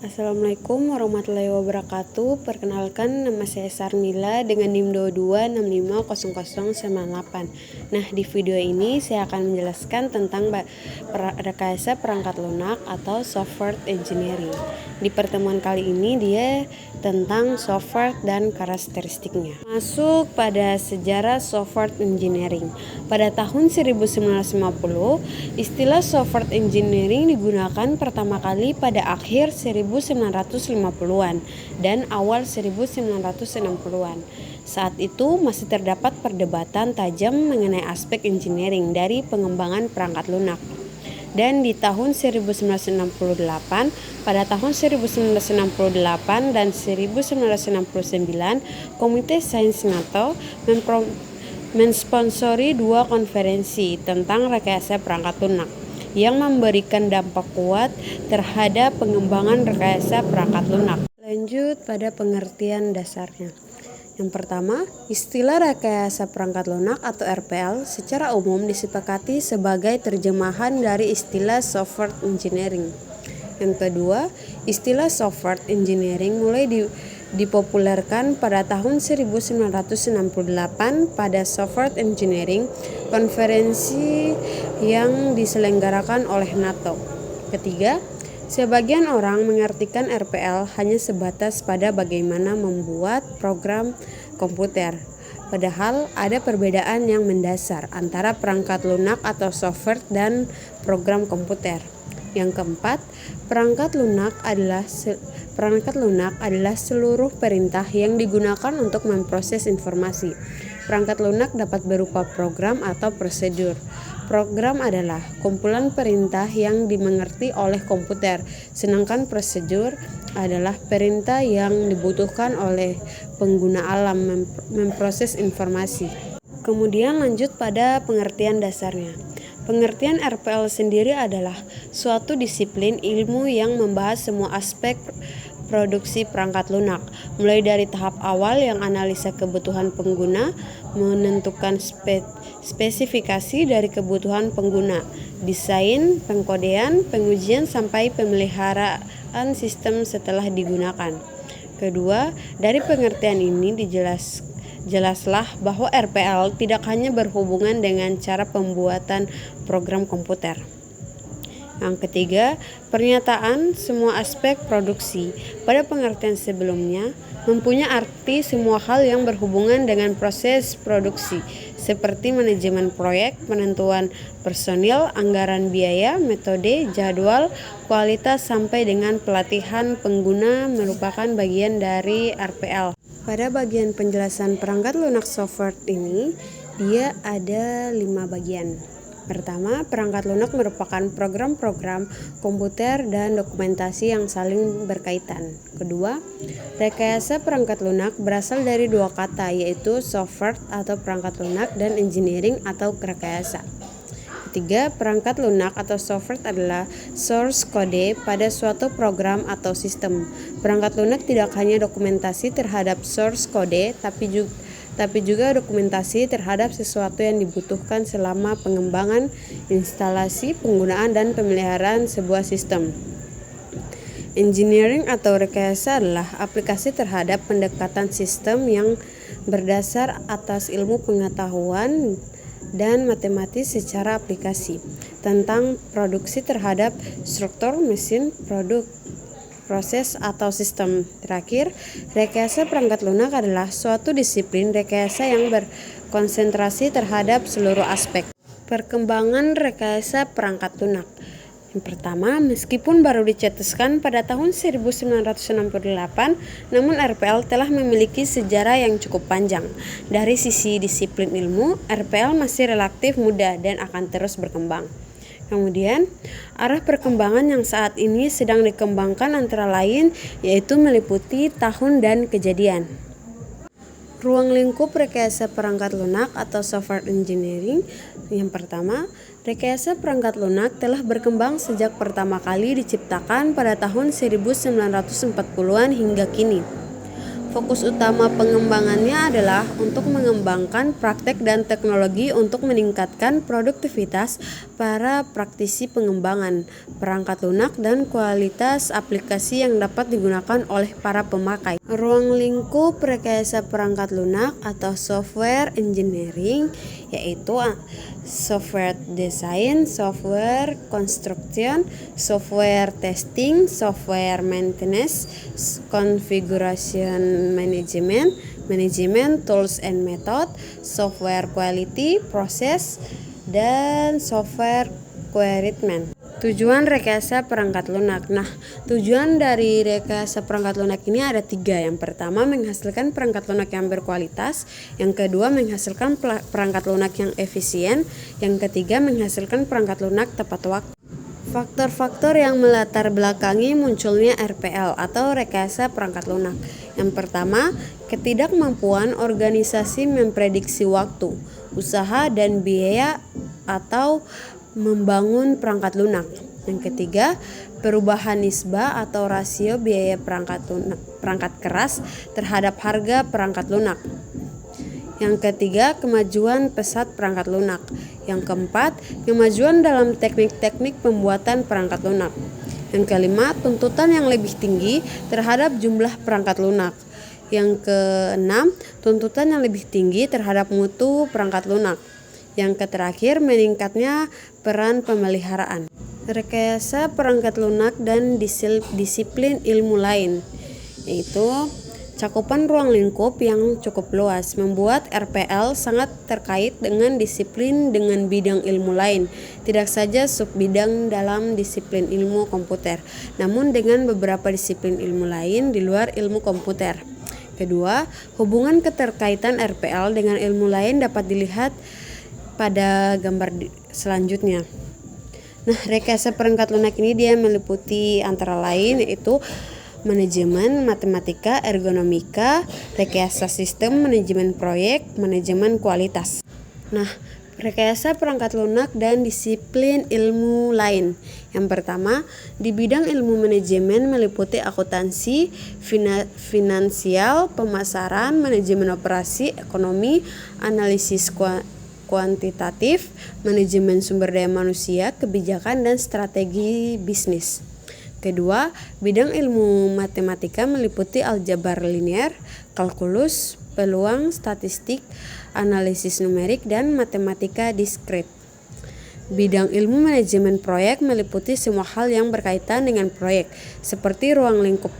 Assalamualaikum warahmatullahi wabarakatuh. Perkenalkan, nama saya Sarmila dengan NIM 22650098. Nah, di video ini saya akan menjelaskan tentang rekayasa perangkat lunak atau software engineering. Di pertemuan kali ini dia tentang software dan karakteristiknya. Masuk pada sejarah software engineering. Pada tahun 1950, istilah software engineering digunakan pertama kali pada akhir 1950-an dan awal 1960-an. Saat itu masih terdapat perdebatan tajam mengenai aspek engineering dari pengembangan perangkat lunak. Dan di tahun 1968, pada tahun 1968 dan 1969, Komite Sains NATO mensponsori dua konferensi tentang rekayasa perangkat lunak yang memberikan dampak kuat terhadap pengembangan rekayasa perangkat lunak. Lanjut pada pengertian dasarnya. Yang pertama, istilah rekayasa perangkat lunak atau RPL secara umum disepakati sebagai terjemahan dari istilah software engineering. Yang kedua, istilah software engineering mulai dipopulerkan pada tahun 1968 pada Software Engineering, konferensi yang diselenggarakan oleh NATO. Ketiga, sebagian orang mengartikan RPL hanya sebatas pada bagaimana membuat program komputer. Padahal ada perbedaan yang mendasar antara perangkat lunak atau software dan program komputer. Yang keempat, perangkat lunak adalah seluruh perintah yang digunakan untuk memproses informasi. Perangkat lunak dapat berupa program atau prosedur. Program adalah kumpulan perintah yang dimengerti oleh komputer, sedangkan prosedur adalah perintah yang dibutuhkan oleh pengguna alam memproses informasi. Kemudian lanjut pada pengertian dasarnya. Pengertian RPL sendiri adalah suatu disiplin ilmu yang membahas semua aspek produksi perangkat lunak, mulai dari tahap awal yang analisa kebutuhan pengguna, menentukan spesifikasi dari kebutuhan pengguna, desain, pengkodean, pengujian, sampai pemeliharaan sistem setelah digunakan. Kedua, dari pengertian ini jelaslah bahwa RPL tidak hanya berhubungan dengan cara pembuatan program komputer. Yang ketiga, pernyataan semua aspek produksi pada pengertian sebelumnya mempunyai arti semua hal yang berhubungan dengan proses produksi, seperti manajemen proyek, penentuan personil, anggaran biaya, metode, jadwal, kualitas, sampai dengan pelatihan pengguna merupakan bagian dari RPL. Pada bagian penjelasan perangkat lunak software ini, dia ada 5 bagian. Pertama, perangkat lunak merupakan program-program komputer dan dokumentasi yang saling berkaitan. Kedua, rekayasa perangkat lunak berasal dari dua kata, yaitu software atau perangkat lunak dan engineering atau rekayasa. Ketiga, perangkat lunak atau software adalah source code pada suatu program atau sistem. Perangkat lunak tidak hanya dokumentasi terhadap source code, tapi juga dokumentasi terhadap sesuatu yang dibutuhkan selama pengembangan, instalasi, penggunaan, dan pemeliharaan sebuah sistem. Engineering atau rekayasa adalah aplikasi terhadap pendekatan sistem yang berdasar atas ilmu pengetahuan dan matematis secara aplikasi tentang produksi terhadap struktur, mesin, produk, proses, atau sistem. Terakhir, rekayasa perangkat lunak adalah suatu disiplin rekayasa yang berkonsentrasi terhadap seluruh aspek. Perkembangan rekayasa perangkat lunak. Yang pertama, meskipun baru dicetuskan pada tahun 1968, namun RPL telah memiliki sejarah yang cukup panjang. Dari sisi disiplin ilmu, RPL masih relatif muda dan akan terus berkembang. Kemudian, arah perkembangan yang saat ini sedang dikembangkan antara lain yaitu meliputi tahun dan kejadian. Ruang lingkup rekayasa perangkat lunak atau software engineering. Yang pertama, rekayasa perangkat lunak telah berkembang sejak pertama kali diciptakan pada tahun 1940-an hingga kini. Fokus utama pengembangannya adalah untuk mengembangkan praktek dan teknologi untuk meningkatkan produktivitas para praktisi pengembangan perangkat lunak dan kualitas aplikasi yang dapat digunakan oleh para pemakai. Ruang lingkup rekayasa perangkat lunak atau software engineering yaitu software design, software construction, software testing, software maintenance, configuration management, tools and method, software quality, process, dan software queryment. Tujuan rekayasa perangkat lunak. Nah, tujuan dari rekayasa perangkat lunak ini ada 3. Yang pertama, menghasilkan perangkat lunak yang berkualitas. Yang kedua, menghasilkan perangkat lunak yang efisien. Yang ketiga, menghasilkan perangkat lunak tepat waktu. Faktor-faktor yang melatar belakangi munculnya RPL atau rekayasa perangkat lunak. Yang pertama, ketidakmampuan organisasi memprediksi waktu, usaha, dan biaya atau membangun perangkat lunak. Yang ketiga, perubahan nisbah atau rasio biaya perangkat keras terhadap harga perangkat lunak. Yang ketiga, kemajuan pesat perangkat lunak. Yang keempat, kemajuan dalam teknik-teknik pembuatan perangkat lunak. Yang kelima, tuntutan yang lebih tinggi terhadap jumlah perangkat lunak. Yang keenam, tuntutan yang lebih tinggi terhadap mutu perangkat lunak. Yang terakhir, meningkatnya peran pemeliharaan. Rekayasa perangkat lunak dan disiplin ilmu lain, yaitu cakupan ruang lingkup yang cukup luas, membuat RPL sangat terkait dengan disiplin dengan bidang ilmu lain, tidak saja subbidang dalam disiplin ilmu komputer, namun dengan beberapa disiplin ilmu lain di luar ilmu komputer. Kedua, hubungan keterkaitan RPL dengan ilmu lain dapat dilihat pada gambar selanjutnya. Nah, rekayasa perangkat lunak ini dia meliputi antara lain yaitu manajemen, matematika, ergonomika, rekayasa sistem, manajemen proyek, manajemen kualitas. Nah, rekayasa perangkat lunak dan disiplin ilmu lain. Yang pertama, di bidang ilmu manajemen meliputi akuntansi, finansial, pemasaran, manajemen operasi, ekonomi, analisis kuantitatif, manajemen sumber daya manusia, kebijakan, dan strategi bisnis. Kedua, bidang ilmu matematika meliputi aljabar linear, kalkulus, peluang, statistik, analisis numerik, dan matematika diskrit. Bidang ilmu manajemen proyek meliputi semua hal yang berkaitan dengan proyek, seperti ruang lingkup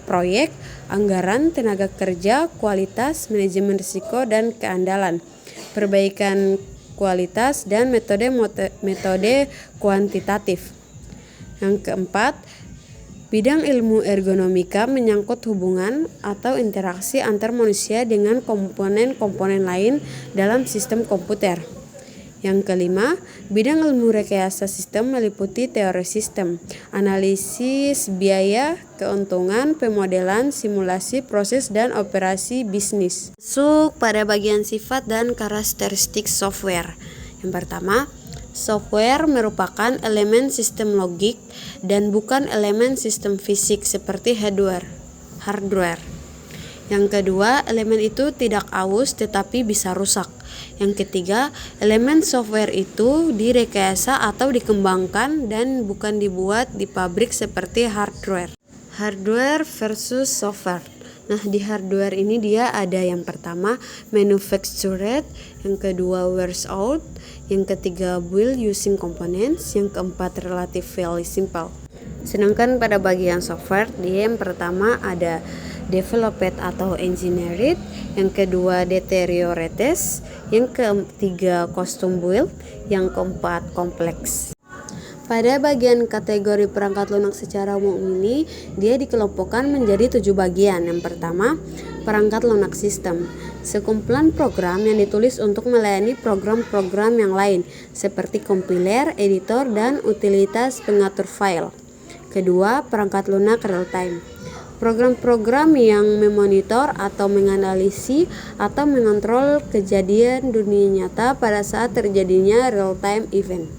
proyek, anggaran, tenaga kerja, kualitas, manajemen risiko dan keandalan, perbaikan kualitas, dan metode kuantitatif. Yang keempat, bidang ilmu ergonomika menyangkut hubungan atau interaksi antar manusia dengan komponen-komponen lain dalam sistem komputer. Yang kelima, bidang ilmu rekayasa sistem meliputi teori sistem, analisis biaya, keuntungan, pemodelan, simulasi, proses, dan operasi bisnis. Masuk pada bagian sifat dan karakteristik software. Yang pertama, software merupakan elemen sistem logik dan bukan elemen sistem fisik seperti hardware. Yang kedua, elemen itu tidak aus tetapi bisa rusak. Yang ketiga, elemen software itu direkayasa atau dikembangkan dan bukan dibuat di pabrik seperti hardware. Hardware versus software. Nah, di hardware ini dia ada yang pertama manufactured, yang kedua wears out, yang ketiga build using components, yang keempat relatively simple. Sedangkan pada bagian software dia yang pertama ada developed atau engineered, yang kedua deteriorated, yang ketiga custom build, yang keempat kompleks. Pada bagian kategori perangkat lunak secara umum ini, dia dikelompokkan menjadi 7 bagian. Yang pertama, perangkat lunak sistem, sekumpulan program yang ditulis untuk melayani program-program yang lain, seperti compiler, editor, dan utilitas pengatur file. Kedua, perangkat lunak real time, program-program yang memonitor atau menganalisis atau mengontrol kejadian dunia nyata pada saat terjadinya real time event.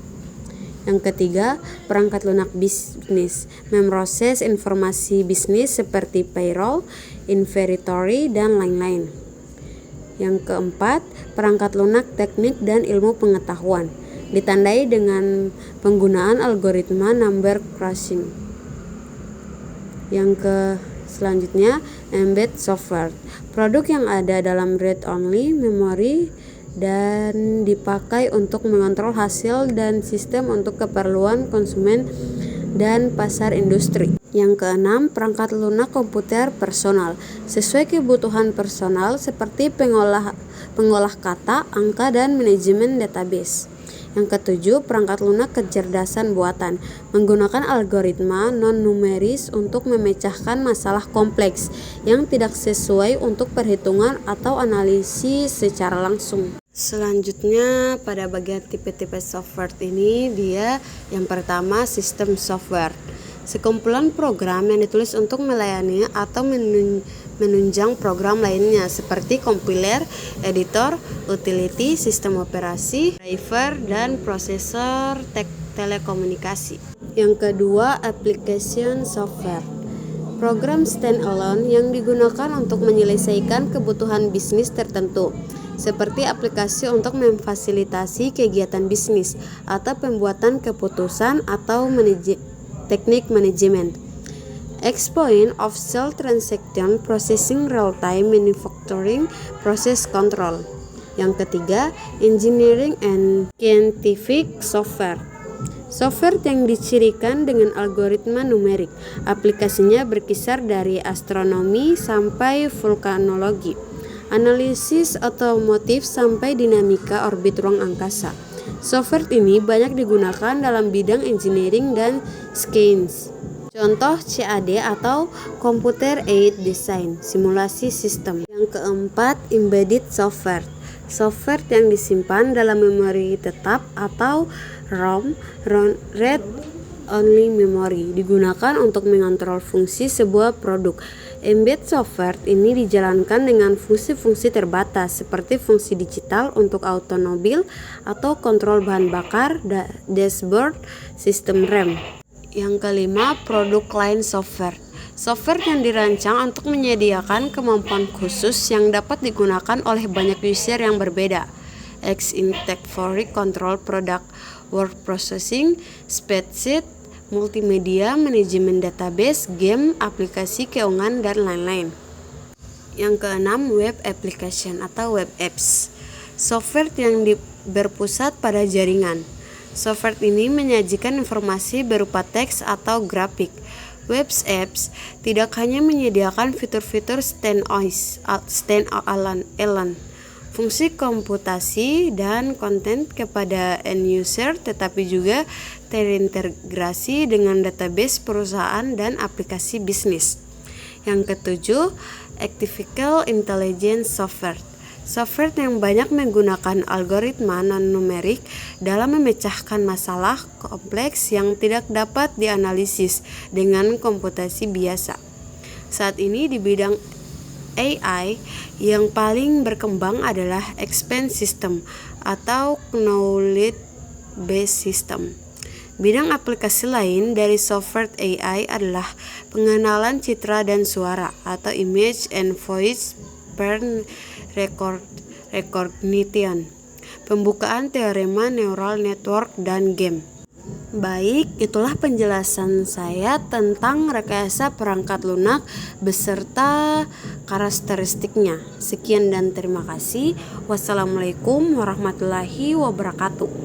Yang ketiga, perangkat lunak bisnis memproses informasi bisnis seperti payroll, inventory, dan lain-lain. Yang keempat, perangkat lunak teknik dan ilmu pengetahuan ditandai dengan penggunaan algoritma number crunching. Selanjutnya, embed software, produk yang ada dalam read-only memory dan dipakai untuk mengontrol hasil dan sistem untuk keperluan konsumen dan pasar industri. Yang keenam, perangkat lunak komputer personal sesuai kebutuhan personal seperti pengolah kata, angka, dan manajemen database. Yang ketujuh, perangkat lunak kecerdasan buatan menggunakan algoritma non-numeris untuk memecahkan masalah kompleks yang tidak sesuai untuk perhitungan atau analisis secara langsung. Selanjutnya pada bagian tipe-tipe software ini dia yang pertama sistem software. Sekumpulan program yang ditulis untuk melayani atau menunjang program lainnya seperti compiler, editor, utility, sistem operasi, driver, dan prosesor telekomunikasi. Yang kedua, application software. Program standalone yang digunakan untuk menyelesaikan kebutuhan bisnis tertentu, seperti aplikasi untuk memfasilitasi kegiatan bisnis atau pembuatan keputusan atau teknik manajemen. Point of sale transaction processing real-time manufacturing process control. Yang ketiga, engineering and scientific software. Software yang dicirikan dengan algoritma numerik. Aplikasinya berkisar dari astronomi sampai vulkanologi, analisis otomotif sampai dinamika orbit ruang angkasa. Software ini banyak digunakan dalam bidang engineering dan science. Contoh CAD atau Computer Aided Design, simulasi sistem. Yang keempat, embedded software. Software yang disimpan dalam memori tetap atau ROM, read only memory, digunakan untuk mengontrol fungsi sebuah produk. Embedded software ini dijalankan dengan fungsi-fungsi terbatas seperti fungsi digital untuk automobil atau kontrol bahan bakar, dashboard, sistem rem. Yang kelima, product line software. Software yang dirancang untuk menyediakan kemampuan khusus yang dapat digunakan oleh banyak user yang berbeda. Inventory control product, word processing, spreadsheet, multimedia, manajemen database, game, aplikasi keuangan, dan lain-lain. Yang keenam, web application atau web apps. Software yang berpusat pada jaringan. Software ini menyajikan informasi berupa teks atau grafik. Web apps tidak hanya menyediakan fitur-fitur stand-alone, fungsi komputasi dan konten kepada end user, tetapi juga terintegrasi dengan database perusahaan dan aplikasi bisnis. Yang ketujuh, artificial intelligence software. Software yang banyak menggunakan algoritma non-numerik dalam memecahkan masalah kompleks yang tidak dapat dianalisis dengan komputasi biasa. Saat ini di bidang AI yang paling berkembang adalah Expense System atau Knowledge Based System. Bidang aplikasi lain dari software AI adalah pengenalan citra dan suara atau Image and Voice recognition, pembukaan teorema neural network, dan game. Baik, itulah penjelasan saya tentang rekayasa perangkat lunak beserta karakteristiknya. Sekian dan terima kasih. Wassalamualaikum warahmatullahi wabarakatuh.